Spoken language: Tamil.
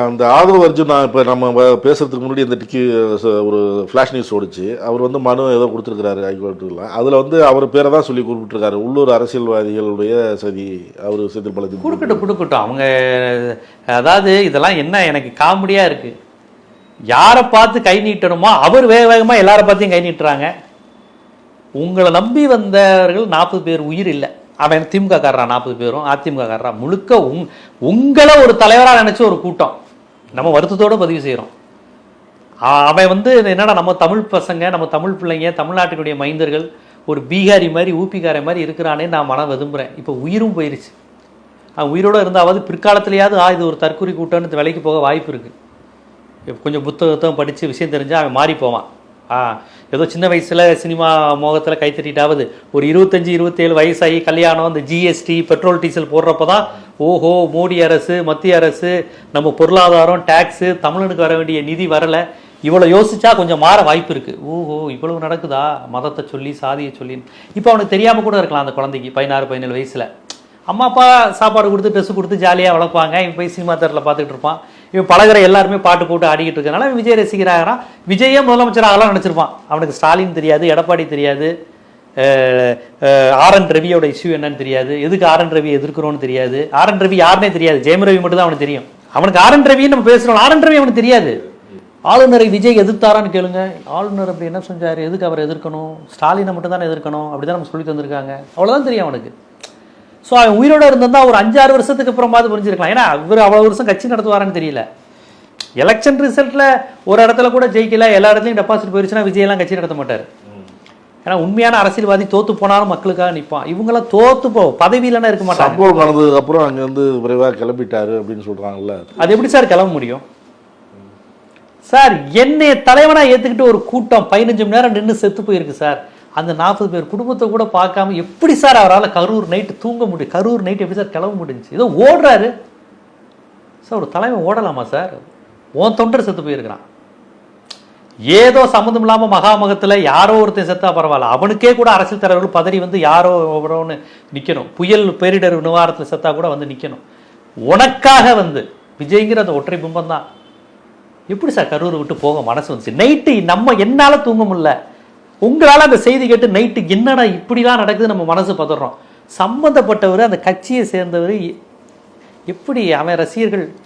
அந்த ஆதரவு அர்ஜுன் நான் இப்போ நம்ம பேசுறதுக்கு முன்னாடி இந்த ஒரு ஃப்ளாஷ் நியூஸ் ஓடிச்சு. அவர் வந்து மனு ஏதோ கொடுத்துருக்காரு ஹைகோர்ட்டில். அதில் வந்து அவர் பேரை தான் சொல்லி குறிப்பிட்டிருக்காரு. உள்ளூர் அரசியல்வாதிகளுடைய சதி அவர் செந்தில் பாலாஜி கொடுக்கட்டும். அவங்க அதாவது இதெல்லாம் என்ன எனக்கு காமெடியாக இருக்குது. யாரை பார்த்து கை நீட்டணுமோ அவர் வேக வேகமாக எல்லாரை பார்த்தையும் கை நீட்டுறாங்க. உங்களை நம்பி வந்தவர்கள் 40 பேர் உயிர் இல்லை. அவன் திமுக காரரா 40 பேரும் அதிமுக காரரா முழுக்க உங்களை ஒரு தலைவராக நினச்ச ஒரு கூட்டம் நம்ம வருத்தத்தோடு பதிவு செய்கிறோம். அவன் வந்து என்னடா நம்ம தமிழ் பசங்க, நம்ம தமிழ் பிள்ளைங்க, தமிழ்நாட்டினுடைய மைந்தர்கள் ஒரு பீகாரி மாதிரி ஊப்பிக்கார மாதிரி இருக்கிறானே நான் மனம் விரும்புகிறேன். இப்போ உயிரும் போயிடுச்சு. அவன் உயிரோடு இருந்தாவது பிற்காலத்திலேயாவது இது ஒரு தற்கொலை கூட்டம்னு விலைக்கு போக வாய்ப்பு இருக்குது. கொஞ்சம் புத்தகத்தை படித்து விஷயம் தெரிஞ்சால் அவன் மாறி போவான். ஏதோ சின்ன வயசில் சினிமா மோகத்தில் கைத்தட்டிட்டாவது ஒரு 25-27 வயசாகி கல்யாணம், இந்த ஜிஎஸ்டி பெட்ரோல் டீசல் போடுறப்ப தான் ஓஹோ மோடி அரசு மத்திய அரசு நம்ம பொருளாதாரம் டேக்ஸு தமிழனுக்கு வர வேண்டிய நிதி வரலை இவ்வளோ யோசிச்சா கொஞ்சம் மாற வாய்ப்பு இருக்குது. ஓஹோ இவ்வளவு நடக்குதா மதத்தை சொல்லி சாதியை சொல்லி. இப்போ அவனுக்கு தெரியாமல் கூட இருக்கலாம். அந்த குழந்தைக்கு 16-17 வயசில் அம்மா அப்பா சாப்பாடு கொடுத்து ட்ரெஸ்ஸு கொடுத்து ஜாலியாக வளர்ப்பாங்க. இவன் போய் சினிமா தேட்டரில் பார்த்துட்டு இருப்பான். இவன் பழகிற எல்லாருமே பாட்டு போட்டு ஆடிக்கிட்டு இருக்கனால விஜய் ரசிகராகிறான். விஜயே முதலமைச்சர் ஆகலாம் நினச்சிருப்பான். அவனுக்கு ஸ்டாலின் தெரியாது, எடப்பாடி தெரியாது, ஆர் என் ரவியோட இஷ்யூ என்னன்னு தெரியாது, எதுக்கு ஆர் என் ரவி எதிர்க்கிறோன்னு தெரியாது, ஆர் என் ரவி யாருன்னே தெரியாது. ஜெயம் ரவி மட்டும் தான் அவனுக்கு தெரியும். அவனுக்கு ஆர் என் ரவின்னு நம்ம பேசுகிறோம், ஆர் என் ரவி அவனுக்கு தெரியாது. ஆளுநரை விஜய் எதிர்த்தாரான்னு கேளுங்க. ஆளுநர் அப்படி என்ன செஞ்சார், எதுக்கு அவர் எதிர்க்கணும், ஸ்டாலினை மட்டும் தானே எதிர்க்கணும், அப்படி தான் நம்ம சொல்லி தந்திருக்காங்க. அவ்வளோதான் தெரியும் அவனுக்கு. ஸோ அவன் உயிரோடு இருந்தால் ஒரு 5-6 வருஷத்துக்கு அப்புறமாவது புரிஞ்சிருக்கலாம். ஏன்னா அவர் அவ்வளோ வருஷம் கட்சி நடத்துவாரான்னு தெரியல. எலெக்ஷன் ரிசல்ட்டில் ஒரு இடத்துல கூட ஜெயிக்கல, எல்லா இடத்துலையும் டெபாசிட் போயிடுச்சுன்னா விஜயெல்லாம் கட்சி நடத்த மாட்டார். ஏன்னா உண்மையான அரசியல்வாதி தோற்று போனாலும் மக்களுக்காக நிற்பான். இவங்களாம் தோற்று பதவியிலன்னா இருக்க மாட்டாங்க. சம்பவம் நடந்ததுக்கு அப்புறம் அங்கே வந்து விரைவாக கிளம்பிட்டாரு அப்படின்னு சொல்கிறாங்கல்ல. அது எப்படி சார் கிளம்ப முடியும் சார்? என்னை தலைவனாக ஏற்றுக்கிட்டு ஒரு கூட்டம் 15 மணி நேரம் நின்று செத்து போயிருக்கு சார். அந்த 40 பேர் குடும்பத்தை கூட பார்க்காம எப்படி சார் அவரால் கரூர் நைட்டு தூங்க முடியும்? கரூர் நைட்டு எப்படி சார் கிளம்ப முடிஞ்சு? ஏதோ ஓடுறாரு சார். ஒரு தலைவன் ஓடலாமா சார்? உன் தொண்டர் செத்து போயிருக்கிறான். ஏதோ சம்மந்தம் இல்லாமல் மகாமகத்தில் யாரோ ஒருத்தன் செத்தா பரவாயில்ல, அவனுக்கே கூட அரசியல் தலைவர்கள் பதறி வந்து யாரோ ஒருவன்னு நிற்கணும். புயல் பேரிடர் நிவாரணத்தில் செத்தா கூட வந்து நிற்கணும். உனக்காக வந்து விஜய்ங்கிற அந்த ஒற்றை பிம்பம் தான். எப்படி சார் கரூரை விட்டு போக மனசு வந்துச்சு? நைட்டு நம்ம என்னால் தூங்க முடியல. உங்களால் அந்த செய்தி கேட்டு நைட்டு என்னடா இப்படிலாம் நடக்குது நம்ம மனசு பதறோம். சம்மந்தப்பட்டவர் அந்த கட்சியை சேர்ந்தவர் எப்படி அவன் ரசிகர்கள்